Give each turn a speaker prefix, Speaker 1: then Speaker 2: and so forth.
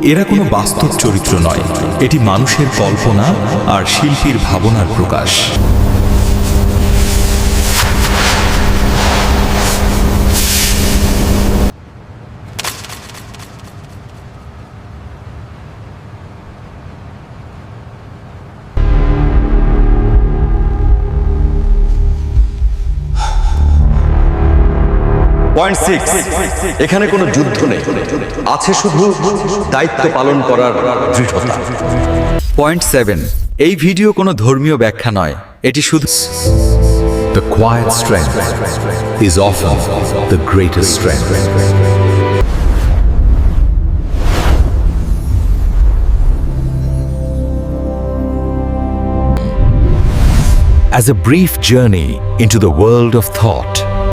Speaker 1: এরা কোনো বাস্তব চরিত্র নয়, এটি মানুষের কল্পনা আর শিল্পীর ভাবনার প্রকাশ।
Speaker 2: পয়েন্ট 6, এখানে কোনো যুদ্ধ নেই, আছে শুধু দায়িত্ব পালন করার দৃঢ়তা।
Speaker 1: পয়েন্ট 7, এই ভিডিও কোনো ধর্মীয় ব্যাখ্যা নয়, এটি শুধু
Speaker 3: The quiet strength is often the greatest strength. As a brief journey into the world of thought,